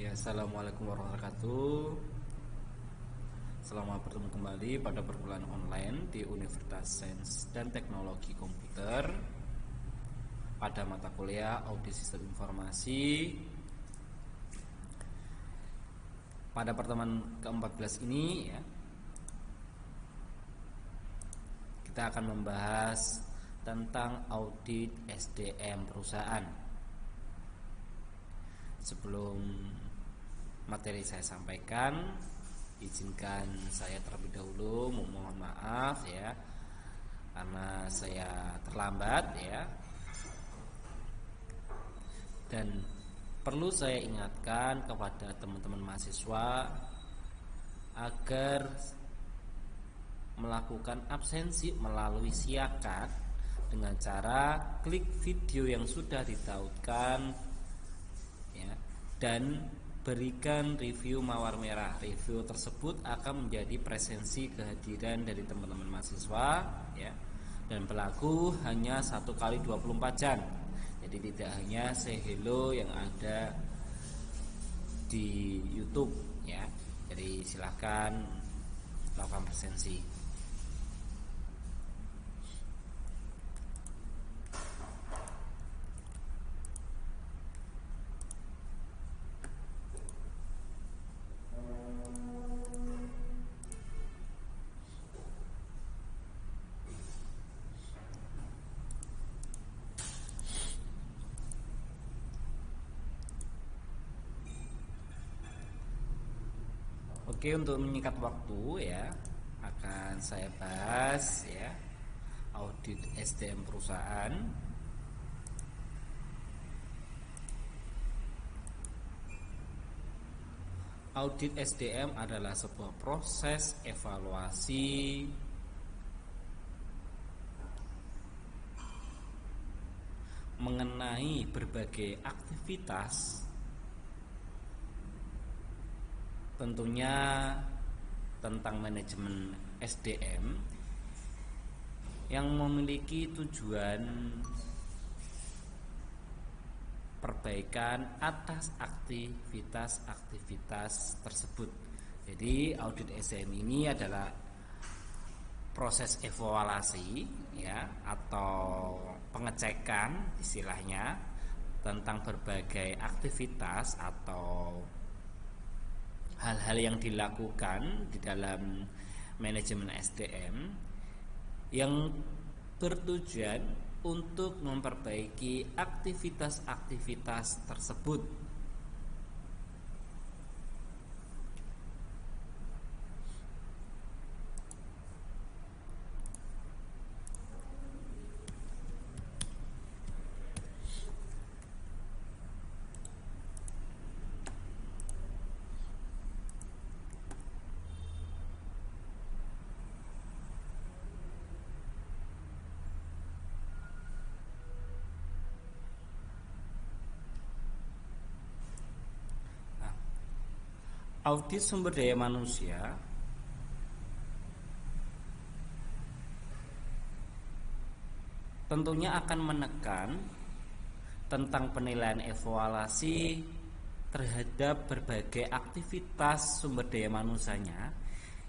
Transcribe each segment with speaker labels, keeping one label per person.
Speaker 1: Ya, assalamualaikum warahmatullahi wabarakatuh. Selamat bertemu kembali pada perkuliahan online di Universitas Sains dan Teknologi Komputer pada mata kuliah Audit Sistem Informasi. Pada pertemuan ke-14 ini ya, kita akan membahas tentang audit SDM perusahaan. Sebelum materi saya sampaikan, izinkan saya terlebih dahulu memohon maaf ya karena saya terlambat ya. Dan perlu saya ingatkan kepada teman-teman mahasiswa agar melakukan absensi melalui siakat dengan cara klik video yang sudah ditautkan ya, dan berikan review mawar merah. Review tersebut akan menjadi presensi kehadiran dari teman-teman mahasiswa ya, dan berlaku hanya 1 kali 24 jam. Jadi tidak hanya say hello yang ada di YouTube ya. Jadi silahkan lakukan presensi. Oke, untuk menyingkat waktu ya, akan saya bahas ya audit SDM perusahaan. Audit SDM adalah sebuah proses evaluasi mengenai berbagai aktivitas, tentunya tentang manajemen SDM yang memiliki tujuan perbaikan atas aktivitas-aktivitas tersebut. Jadi audit SDM ini adalah proses evaluasi ya, atau pengecekan istilahnya tentang berbagai aktivitas atau hal-hal yang dilakukan di dalam manajemen SDM yang bertujuan untuk memperbaiki aktivitas-aktivitas tersebut. Audit sumber daya manusia tentunya akan menekan tentang penilaian evaluasi terhadap berbagai aktivitas sumber daya manusianya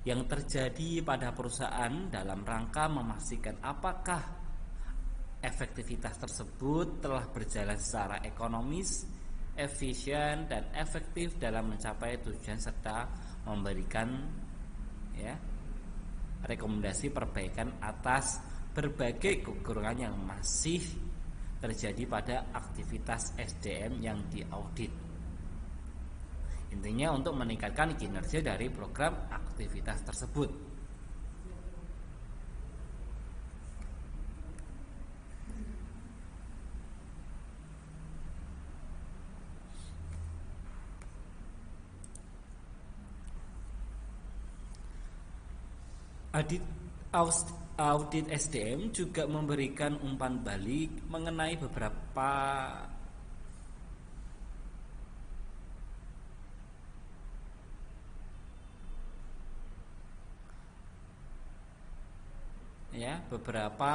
Speaker 1: yang terjadi pada perusahaan dalam rangka memastikan apakah efektivitas tersebut telah berjalan secara ekonomis, efisien dan efektif dalam mencapai tujuan serta memberikan ya rekomendasi perbaikan atas berbagai kekurangan yang masih terjadi pada aktivitas SDM yang diaudit. Intinya untuk meningkatkan kinerja dari program aktivitas tersebut. Audit SDM juga memberikan umpan balik mengenai beberapa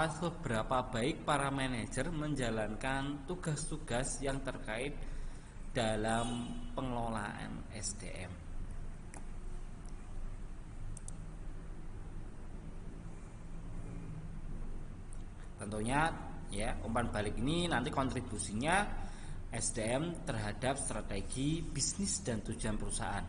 Speaker 1: seberapa baik para manajer menjalankan tugas-tugas yang terkait dalam pengelolaan SDM. Tentunya ya, umpan balik ini nanti kontribusinya SDM terhadap strategi bisnis dan tujuan perusahaan.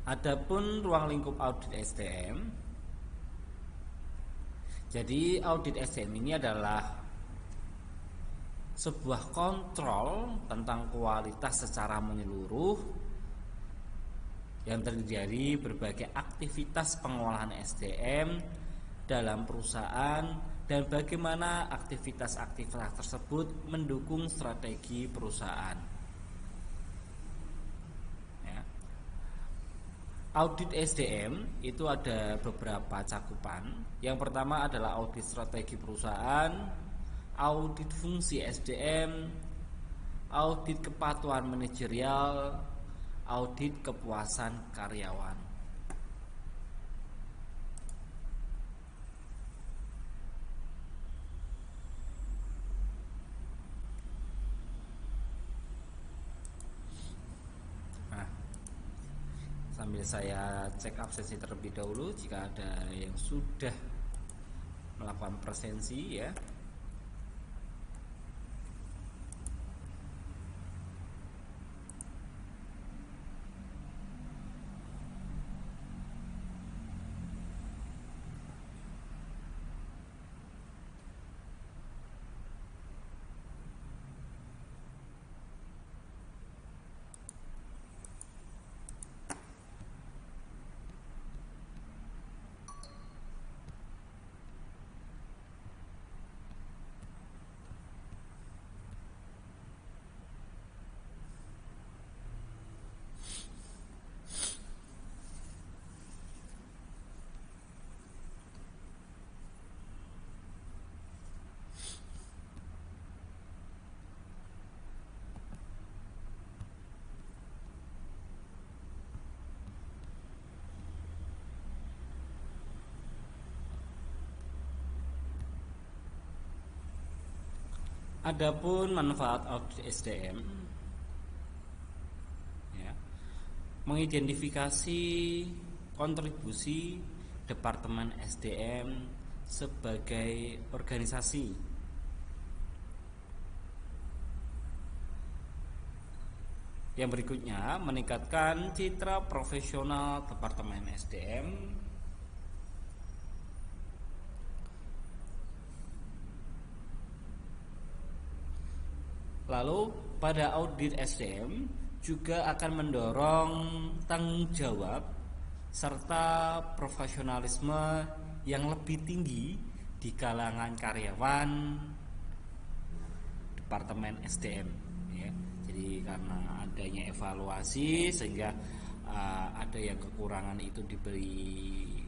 Speaker 1: Adapun ruang lingkup audit SDM, jadi audit SDM ini adalah sebuah kontrol tentang kualitas secara menyeluruh yang terjadi berbagai aktivitas pengolahan SDM dalam perusahaan dan bagaimana aktivitas-aktivitas tersebut mendukung strategi perusahaan. Audit SDM itu ada beberapa cakupan. Yang pertama adalah audit strategi perusahaan, audit fungsi SDM, audit kepatuhan manajerial, audit kepuasan karyawan. Sambil saya cek absensi terlebih dahulu jika ada yang sudah melakukan presensi ya. Adapun manfaat audit SDM ya, mengidentifikasi kontribusi Departemen SDM sebagai organisasi yang berikutnya, meningkatkan citra profesional Departemen SDM lalu pada audit SDM juga akan mendorong tanggung jawab serta profesionalisme yang lebih tinggi di kalangan karyawan Departemen SDM ya. Jadi karena adanya evaluasi sehingga ada yang kekurangan itu diberi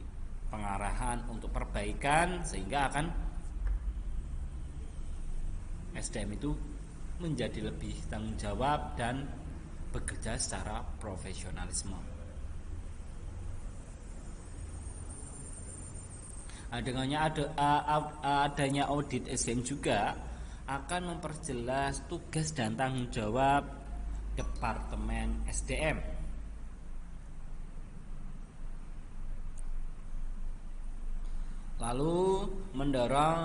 Speaker 1: pengarahan untuk perbaikan sehingga akan SDM itu menjadi lebih tanggung jawab dan bekerja secara profesionalisme. Dengannya adanya audit SDM juga akan memperjelas tugas dan tanggung jawab Departemen SDM. Lalu mendorong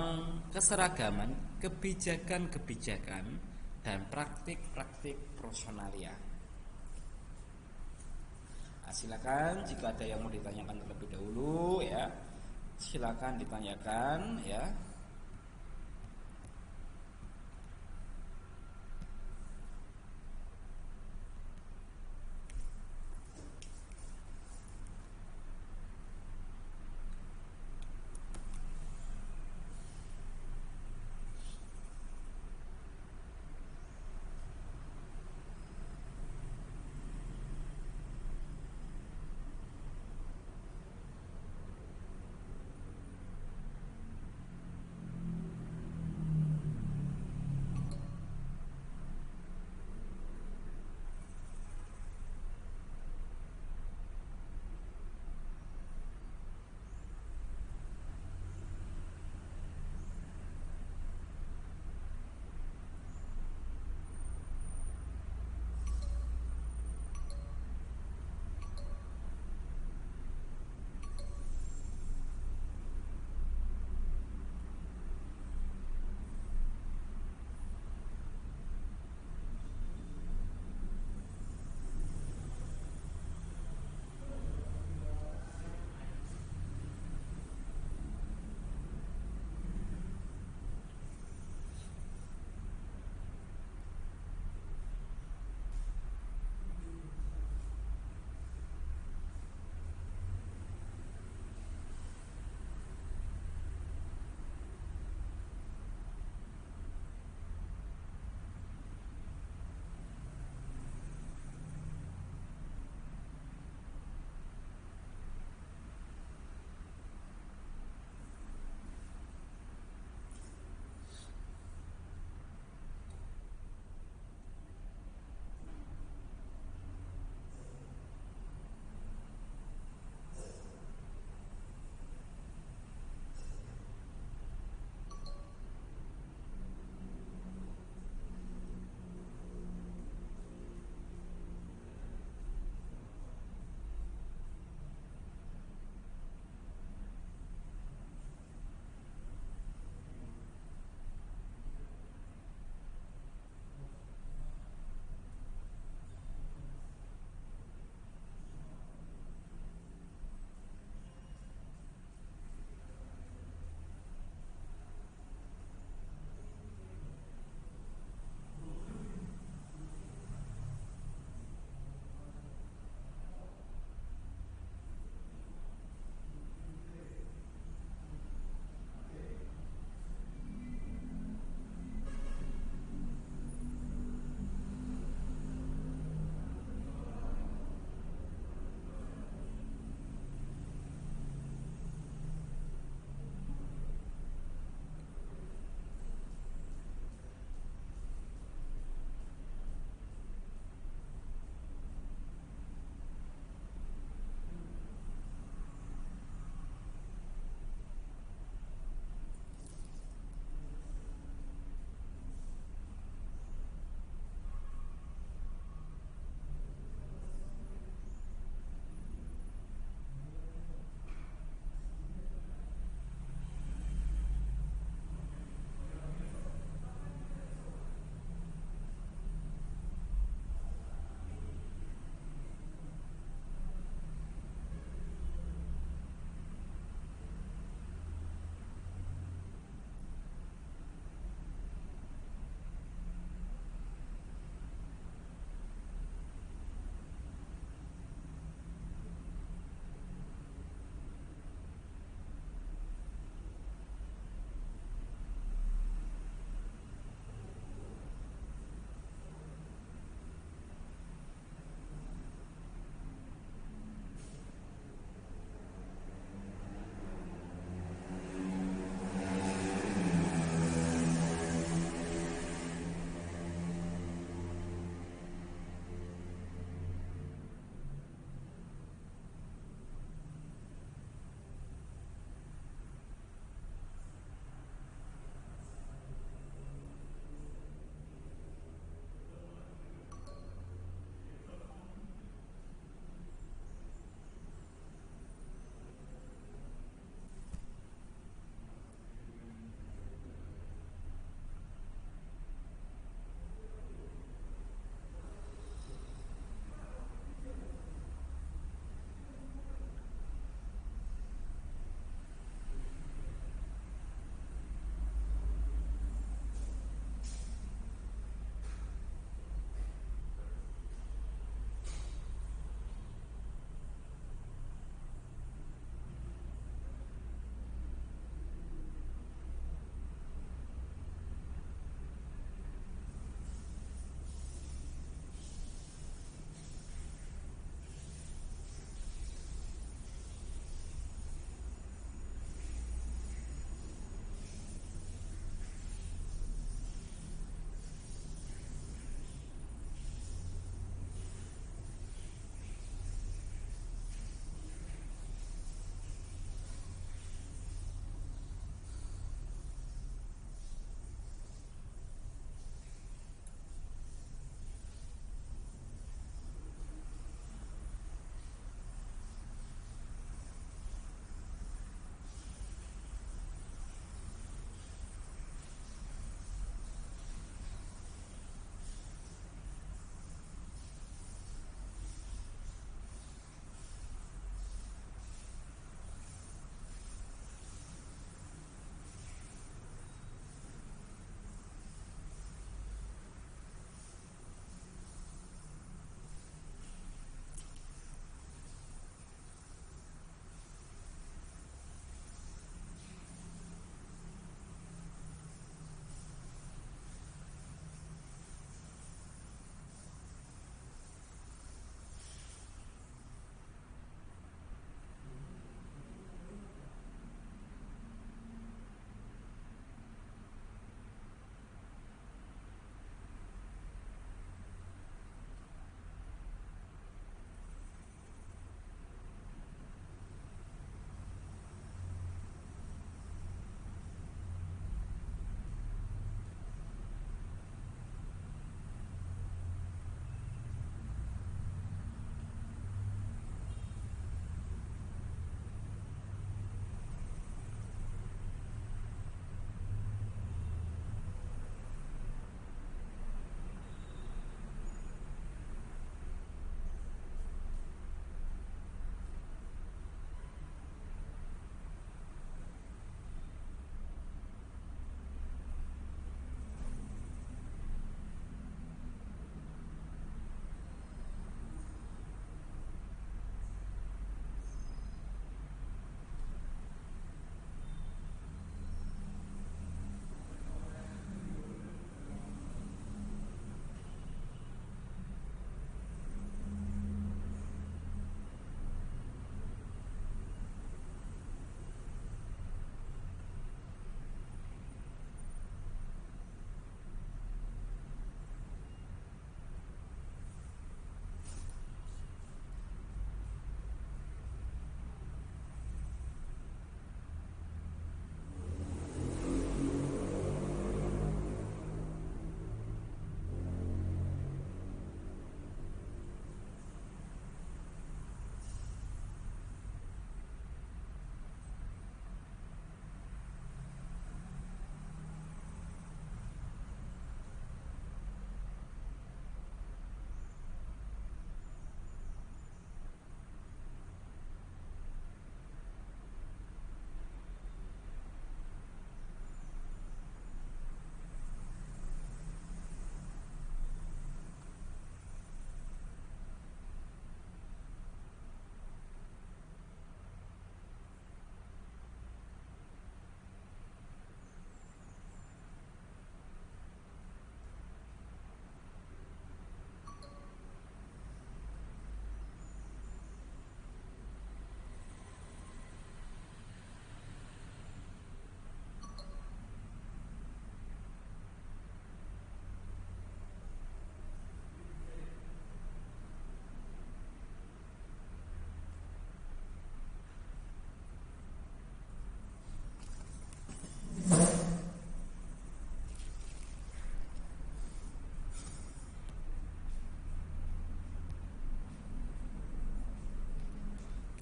Speaker 1: keseragaman kebijakan-kebijakan dan praktik-praktik personalia. Silakan jika ada yang mau ditanyakan terlebih dahulu ya, silakan ditanyakan ya.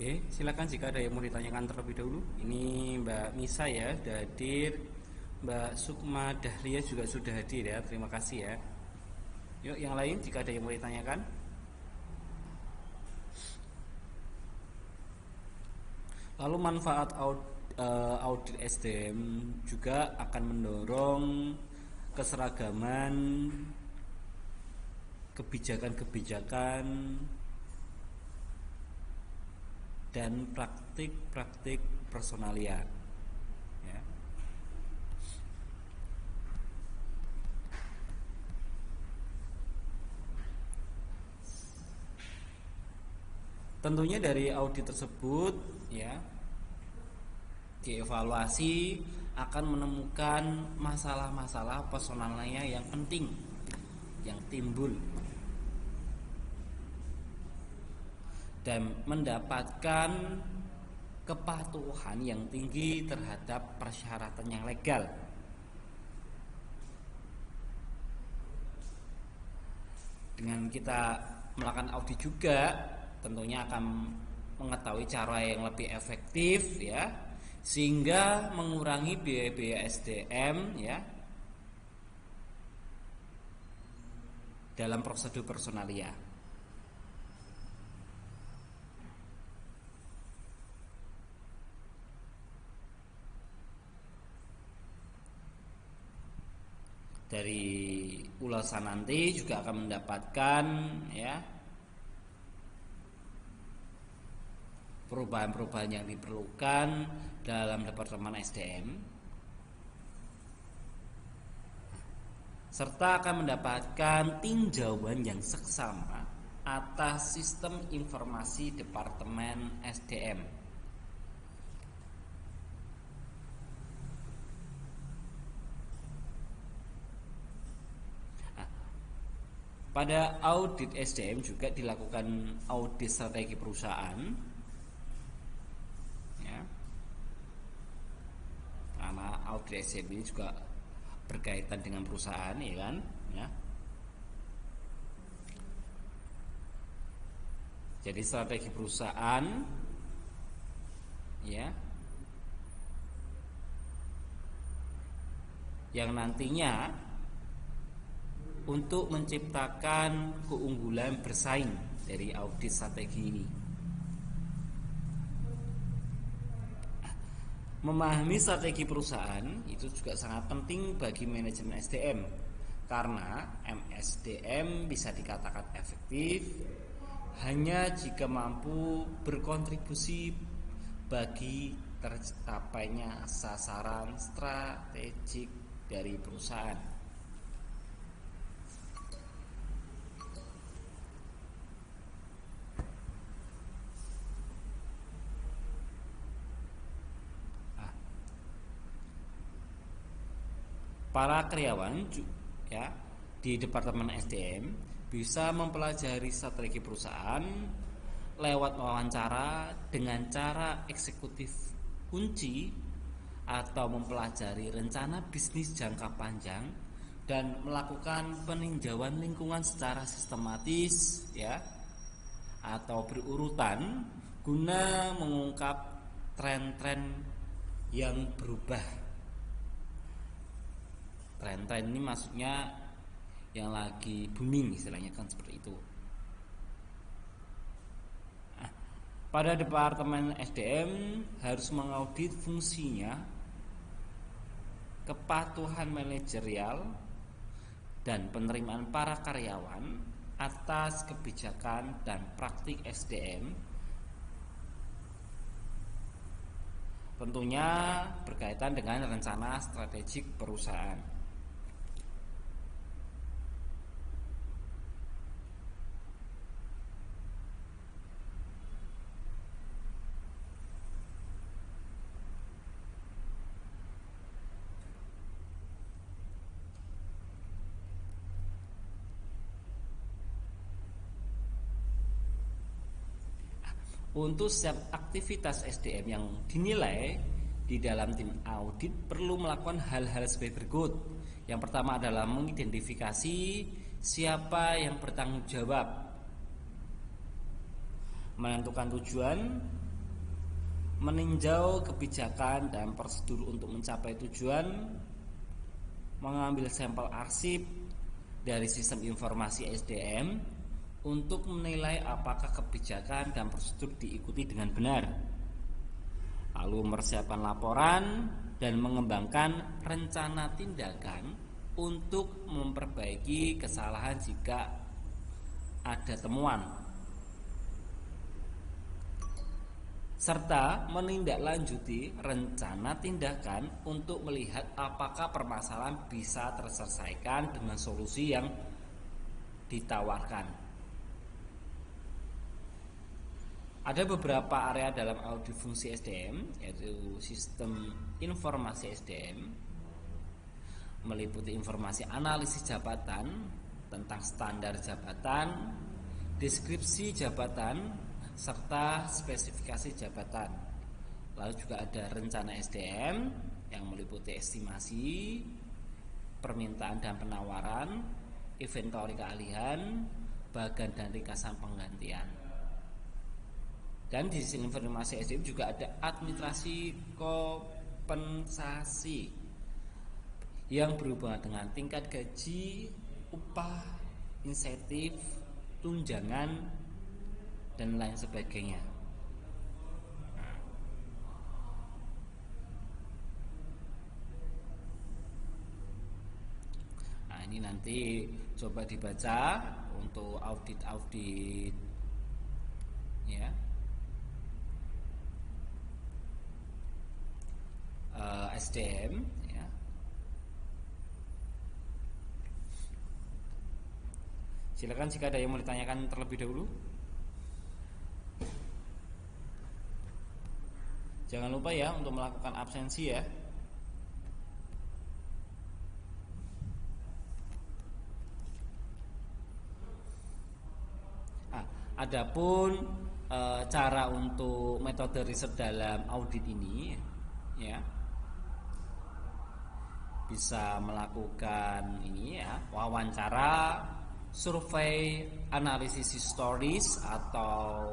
Speaker 1: Oke, silakan jika ada yang mau ditanyakan terlebih dahulu. Ini Mbak Misa ya, sudah hadir. Mbak Sukma Dahlia juga sudah hadir ya. Terima kasih ya. Yuk, yang lain jika ada yang mau ditanyakan. Lalu manfaat audit SDM juga akan mendorong keseragaman kebijakan-kebijakan dan praktik-praktik personalia. Ya. Tentunya dari audit tersebut ya dievaluasi akan menemukan masalah-masalah personalnya yang penting yang timbul dan mendapatkan kepatuhan yang tinggi terhadap persyaratan yang legal. Dengan kita melakukan audit juga tentunya akan mengetahui cara yang lebih efektif ya, sehingga mengurangi biaya-biaya SDM ya dalam prosedur personalia. Dari ulasan nanti juga akan mendapatkan ya perubahan-perubahan yang diperlukan dalam Departemen SDM, serta akan mendapatkan tinjauan yang seksama atas sistem informasi Departemen SDM. Pada audit SDM juga dilakukan audit strategi perusahaan ya. Karena audit SDM ini juga berkaitan dengan perusahaan ya kan ya. Jadi strategi perusahaan ya yang nantinya untuk menciptakan keunggulan bersaing dari audit strategi ini. Memahami strategi perusahaan itu juga sangat penting bagi manajemen SDM, karena MSDM bisa dikatakan efektif hanya jika mampu berkontribusi bagi tercapainya sasaran strategik dari perusahaan. Para karyawan ya di Departemen SDM bisa mempelajari strategi perusahaan lewat wawancara dengan cara eksekutif kunci atau mempelajari rencana bisnis jangka panjang dan melakukan peninjauan lingkungan secara sistematis ya atau berurutan guna mengungkap tren-tren yang berubah. Tren-tren ini maksudnya yang lagi booming istilahnya kan seperti itu. Nah, pada Departemen SDM harus mengaudit fungsinya, kepatuhan manajerial dan penerimaan para karyawan atas kebijakan dan praktik SDM. Tentunya berkaitan dengan rencana strategik perusahaan. Untuk setiap aktivitas SDM yang dinilai di dalam tim audit perlu melakukan hal-hal sebagai berikut. Yang pertama adalah mengidentifikasi siapa yang bertanggung jawab, menentukan tujuan meninjau kebijakan dan prosedur untuk mencapai tujuan, mengambil sampel arsip dari sistem informasi SDM untuk menilai apakah kebijakan dan prosedur diikuti dengan benar, lalu mempersiapkan laporan dan mengembangkan rencana tindakan untuk memperbaiki kesalahan jika ada temuan, serta menindaklanjuti rencana tindakan untuk melihat apakah permasalahan bisa terselesaikan dengan solusi yang ditawarkan. Ada beberapa area dalam audit fungsi SDM, yaitu sistem informasi SDM, meliputi informasi analisis jabatan tentang standar jabatan, deskripsi jabatan, serta spesifikasi jabatan. Lalu juga ada rencana SDM yang meliputi estimasi, permintaan dan penawaran, inventory keahlian, bagan dan ringkasan penggantian. Dan di sisi informasi SDM juga ada administrasi kompensasi yang berhubungan dengan tingkat gaji, upah, insentif, tunjangan, dan lain sebagainya. Nah, ini nanti coba dibaca untuk audit ya. SDM ya. Silakan jika ada yang mau ditanyakan terlebih dahulu. Jangan lupa ya untuk melakukan absensi ya. Adapun cara untuk metode riset dalam audit ini ya, bisa melakukan ini ya, wawancara, survei, analisis historis atau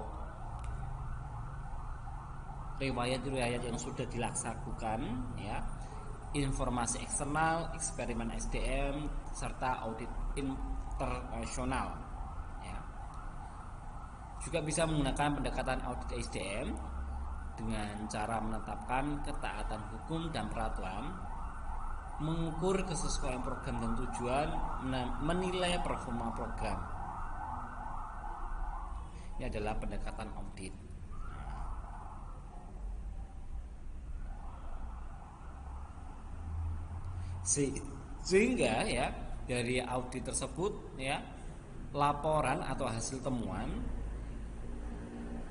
Speaker 1: riwayat-riwayat yang sudah dilaksanakan ya, informasi eksternal, eksperimen SDM, serta audit internasional ya. Juga bisa menggunakan pendekatan audit SDM dengan cara menetapkan ketaatan hukum dan peraturan, mengukur kesesuaian program dan tujuan, menilai performa program. Ini adalah pendekatan audit. Sehingga ya dari audit tersebut ya, laporan atau hasil temuan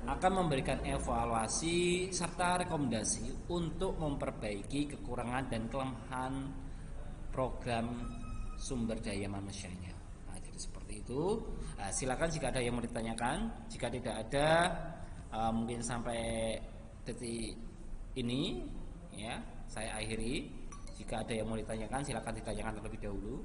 Speaker 1: akan memberikan evaluasi serta rekomendasi untuk memperbaiki kekurangan dan kelemahan program sumber daya manusianya. Nah, jadi seperti itu. Nah, silakan jika ada yang mau ditanyakan. Jika tidak ada, mungkin sampai detik ini ya saya akhiri. Jika ada yang mau ditanyakan, silakan ditanyakan terlebih dahulu.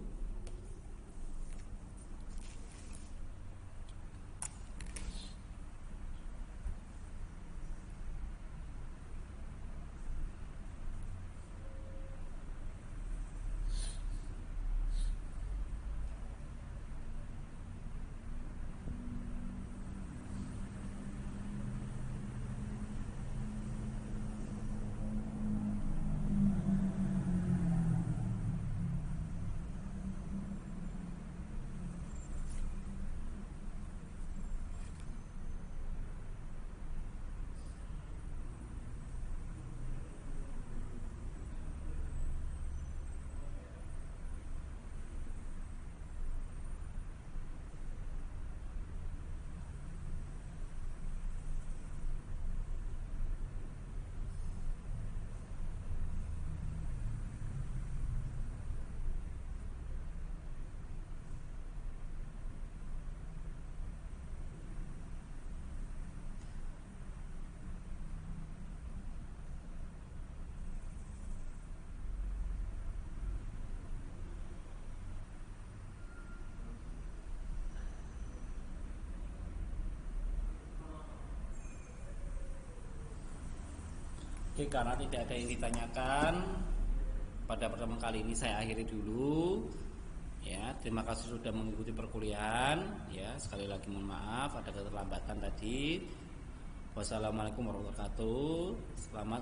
Speaker 1: Oke, karena tidak ada yang ditanyakan pada pertemuan kali ini saya akhiri dulu. Ya, terima kasih sudah mengikuti perkuliahan. Ya, sekali lagi mohon maaf ada keterlambatan tadi. Wassalamualaikum warahmatullahi wabarakatuh. Selamat